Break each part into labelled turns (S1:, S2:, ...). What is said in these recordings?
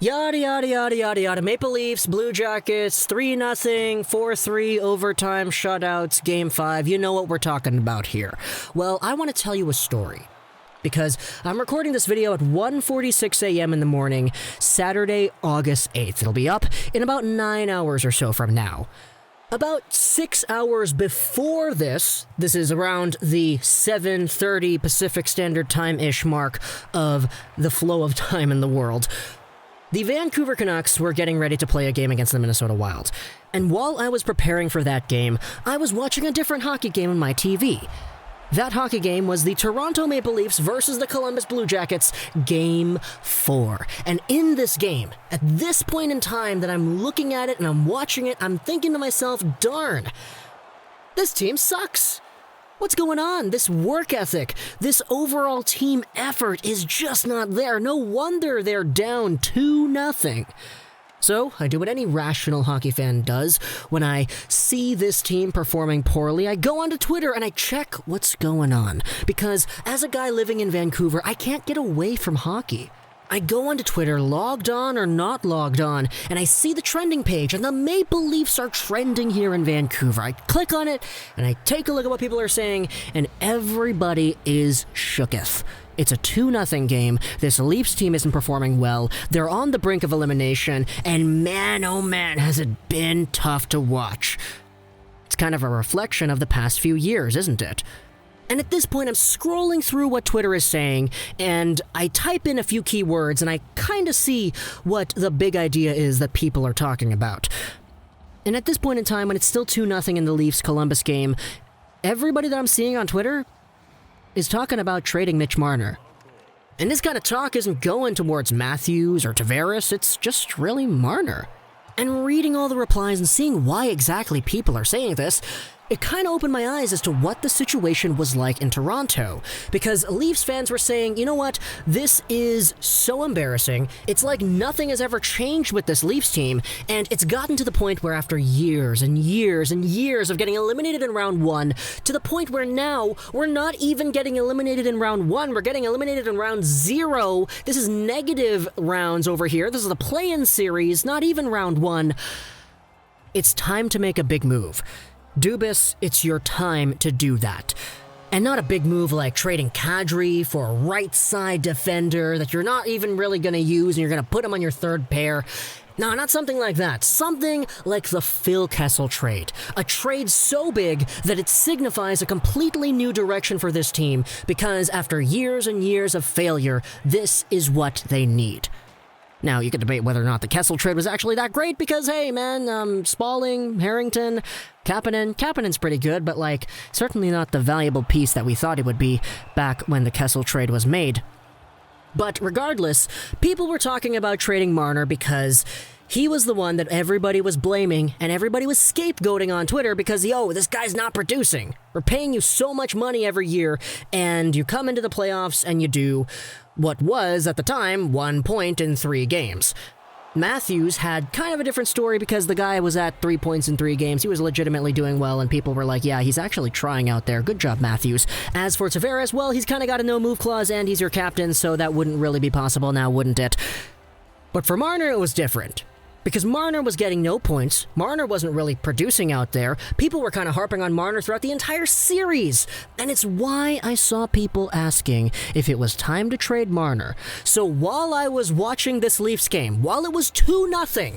S1: Yada, yada, yada, yada, yada. Maple Leafs, Blue Jackets, 3-0, 4-3, overtime, shutouts, Game 5. You know what we're talking about here. Well, I want to tell you a story. Because I'm recording this video at 1:46 a.m. in the morning, Saturday, August 8th. It'll be up in about 9 hours or so from now. About 6 hours before this is around the 7:30 Pacific Standard Time-ish mark of the flow of time in the world, the Vancouver Canucks were getting ready to play a game against the Minnesota Wild. And while I was preparing for that game, I was watching a different hockey game on my TV. That hockey game was the Toronto Maple Leafs versus the Columbus Blue Jackets, Game 4. And in this game, at this point in time that I'm looking at it and I'm watching it, I'm thinking to myself, darn, this team sucks. What's going on? This work ethic, this overall team effort is just not there. No wonder they're down 2-0. So, I do what any rational hockey fan does. When I see this team performing poorly, I go onto Twitter and I check what's going on. Because as a guy living in Vancouver, I can't get away from hockey. I go onto Twitter, logged on or not logged on, and I see the trending page, and the Maple Leafs are trending here in Vancouver. I click on it, and I take a look at what people are saying, and everybody is shooketh. It's a 2-0 game. This Leafs team isn't performing well. They're on the brink of elimination, and man, oh man, has it been tough to watch. It's kind of a reflection of the past few years, isn't it? And at this point, I'm scrolling through what Twitter is saying, and I type in a few keywords, and I kind of see what the big idea is that people are talking about. And at this point in time, when it's still 2-0 in the Leafs-Columbus game, everybody that I'm seeing on Twitter is talking about trading Mitch Marner. And this kind of talk isn't going towards Matthews or Tavares, it's just really Marner. And reading all the replies and seeing why exactly people are saying this, it kind of opened my eyes as to what the situation was like in Toronto. Because Leafs fans were saying, you know what, this is so embarrassing. It's like nothing has ever changed with this Leafs team. And it's gotten to the point where after years and years and years of getting eliminated in round 1, to the point where now we're not even getting eliminated in round 1, we're getting eliminated in round 0. This is negative rounds over here. This is the play-in series, not even round 1. It's time to make a big move. Dubas, it's your time to do that. And not a big move like trading Kadri for a right-side defender that you're not even really going to use and you're going to put him on your third pair. No, not something like that. Something like the Phil Kessel trade. A trade so big that it signifies a completely new direction for this team because after years and years of failure, this is what they need. Now, you could debate whether or not the Kessel trade was actually that great because, hey, man, Spalling, Harrington, Kapanen's pretty good, but, certainly not the valuable piece that we thought it would be back when the Kessel trade was made. But regardless, people were talking about trading Marner because he was the one that everybody was blaming and everybody was scapegoating on Twitter because, this guy's not producing. We're paying you so much money every year, and you come into the playoffs and you do what was, at the time, 1 point in 3 games. Matthews had kind of a different story because the guy was at 3 points in 3 games. He was legitimately doing well, and people were like, yeah, he's actually trying out there. Good job, Matthews. As for Tavares, well, he's kind of got a no-move clause, and he's your captain, so that wouldn't really be possible now, wouldn't it? But for Marner, it was different. Because Marner was getting no points, Marner wasn't really producing out there, people were kind of harping on Marner throughout the entire series, and it's why I saw people asking if it was time to trade Marner. So while I was watching this Leafs game, while it was 2-0,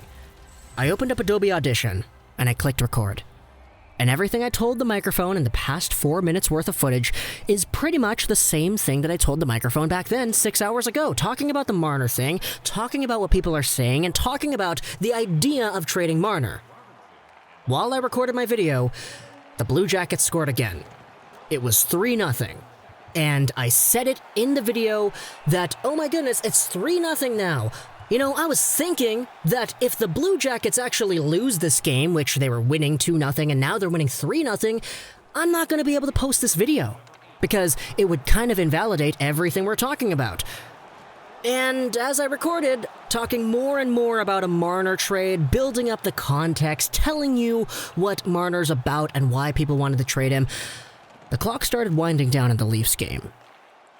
S1: I opened up Adobe Audition, and I clicked record. And everything I told the microphone in the past 4 minutes worth of footage is pretty much the same thing that I told the microphone back then 6 hours ago, talking about the Marner thing, talking about what people are saying, and talking about the idea of trading Marner. While I recorded my video, the Blue Jackets scored again. It was 3-0. And I said it in the video that, oh my goodness, it's 3-0 now. I was thinking that if the Blue Jackets actually lose this game, which they were winning 2-0 and now they're winning 3-0, I'm not going to be able to post this video because it would kind of invalidate everything we're talking about. And as I recorded, talking more and more about a Marner trade, building up the context, telling you what Marner's about and why people wanted to trade him, the clock started winding down in the Leafs game.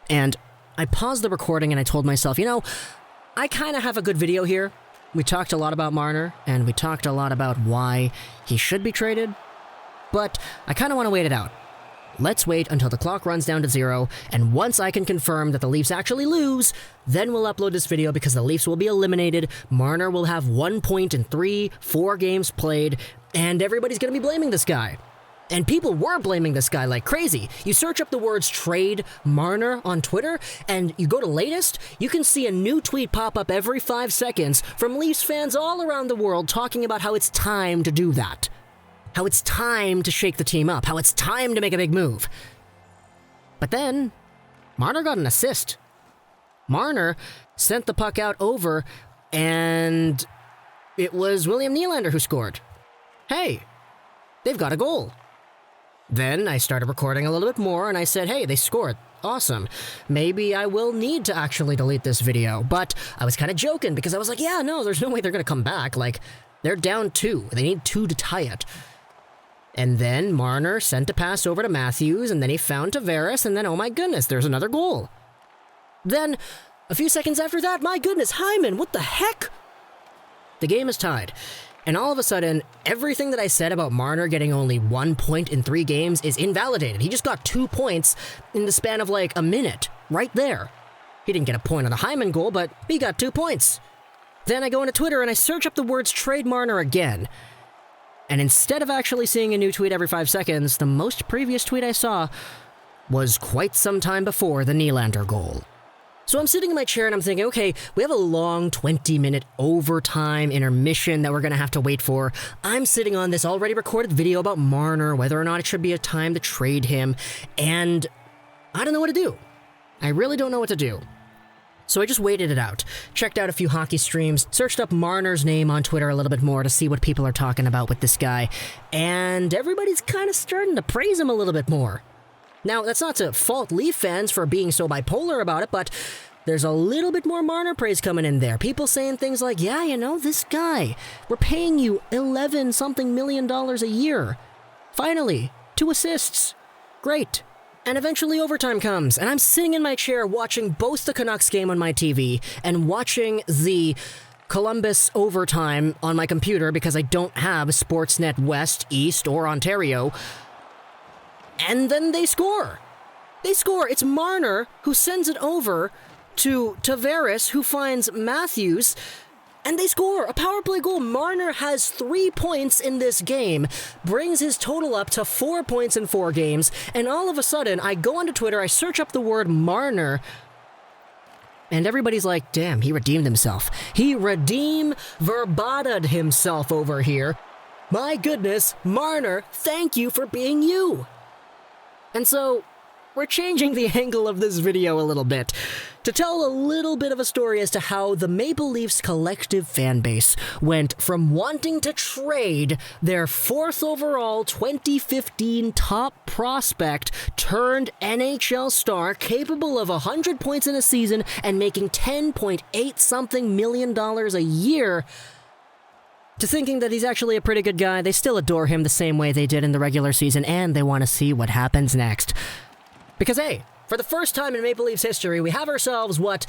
S1: And I paused the recording and I told myself, I kind of have a good video here. We talked a lot about Marner, and we talked a lot about why he should be traded, but I kind of want to wait it out. Let's wait until the clock runs down to 0, and once I can confirm that the Leafs actually lose, then we'll upload this video because the Leafs will be eliminated, Marner will have 1 point in 4 games played, and everybody's going to be blaming this guy. And people were blaming this guy like crazy. You search up the words trade Marner on Twitter, and you go to latest, you can see a new tweet pop up every 5 seconds from Leafs fans all around the world talking about how it's time to do that. How it's time to shake the team up. How it's time to make a big move. But then, Marner got an assist. Marner sent the puck out over, and it was William Nylander who scored. Hey, they've got a goal. Then I started recording a little bit more, and I said, hey, they scored. Awesome. Maybe I will need to actually delete this video. But I was kind of joking because I was like, yeah, no, there's no way they're going to come back. Like, they're down 2. They need 2 to tie it. And then Marner sent a pass over to Matthews, and then he found Tavares, and then, oh my goodness, there's another goal. Then, a few seconds after that, my goodness, Hyman, what the heck? The game is tied. And all of a sudden, everything that I said about Marner getting only 1 point in 3 games is invalidated. He just got 2 points in the span of like a minute, right there. He didn't get a point on the Hyman goal, but he got 2 points. Then I go into Twitter and I search up the words trade Marner again. And instead of actually seeing a new tweet every 5 seconds, the most previous tweet I saw was quite some time before the Nylander goal. So I'm sitting in my chair and I'm thinking, okay, we have a long 20-minute overtime intermission that we're going to have to wait for. I'm sitting on this already recorded video about Marner, whether or not it should be a time to trade him, and I don't know what to do. I really don't know what to do. So I just waited it out, checked out a few hockey streams, searched up Marner's name on Twitter a little bit more to see what people are talking about with this guy, and everybody's kind of starting to praise him a little bit more. Now, that's not to fault Leaf fans for being so bipolar about it, but there's a little bit more Marner praise coming in there. People saying things like, yeah, you know, this guy, we're paying you $11-something million a year. Finally, 2 assists. Great. And eventually overtime comes, and I'm sitting in my chair watching both the Canucks game on my TV and watching the Columbus overtime on my computer because I don't have Sportsnet West, East, or Ontario. And then they score. They score. It's Marner who sends it over to Tavares, who finds Matthews, and they score. A power play goal. Marner has 3 points in this game, brings his total up to 4 points in 4 games, and all of a sudden, I go onto Twitter, I search up the word Marner, and everybody's like, damn, he redeemed himself. He verbataed himself over here. My goodness, Marner, thank you for being you. And so, we're changing the angle of this video a little bit to tell a little bit of a story as to how the Maple Leafs collective fan base went from wanting to trade their 4th overall 2015 top prospect turned NHL star capable of 100 points in a season and making $10.8-something million a year to thinking that he's actually a pretty good guy. They still adore him the same way they did in the regular season, and they want to see what happens next. Because, hey, for the first time in Maple Leafs history, we have ourselves what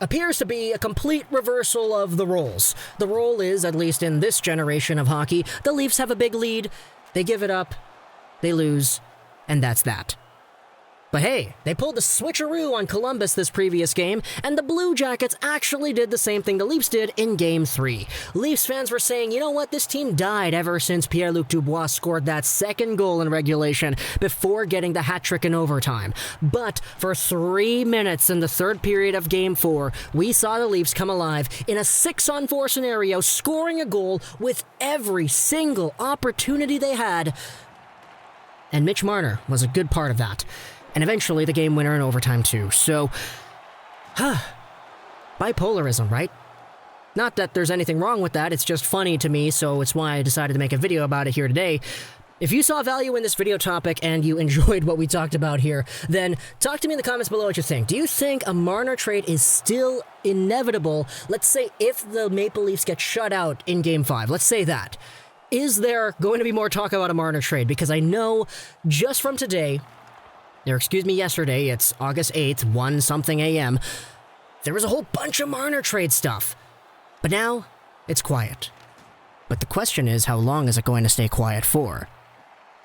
S1: appears to be a complete reversal of the roles. The role is, at least in this generation of hockey, the Leafs have a big lead, they give it up, they lose, and that's that. But hey, they pulled the switcheroo on Columbus this previous game, and the Blue Jackets actually did the same thing the Leafs did in Game 3. Leafs fans were saying, you know what, this team died ever since Pierre-Luc Dubois scored that second goal in regulation before getting the hat trick in overtime. But for 3 minutes in the third period of Game 4, we saw the Leafs come alive in a 6-on-4 scenario, scoring a goal with every single opportunity they had. And Mitch Marner was a good part of that. And eventually the game winner in overtime too. So, bipolarism, right? Not that there's anything wrong with that, it's just funny to me, so it's why I decided to make a video about it here today. If you saw value in this video topic and you enjoyed what we talked about here, then talk to me in the comments below what you think. Do you think a Marner trade is still inevitable? Let's say if the Maple Leafs get shut out in Game 5, let's say that. Is there going to be more talk about a Marner trade? Because I know just from today, yesterday, it's August 8th, 1-something a.m., there was a whole bunch of Marner Trade stuff. But now, it's quiet. But the question is, how long is it going to stay quiet for?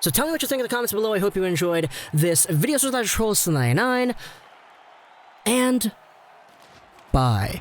S1: So tell me what you think in the comments below. I hope you enjoyed this video. So that's Trolls99, and bye.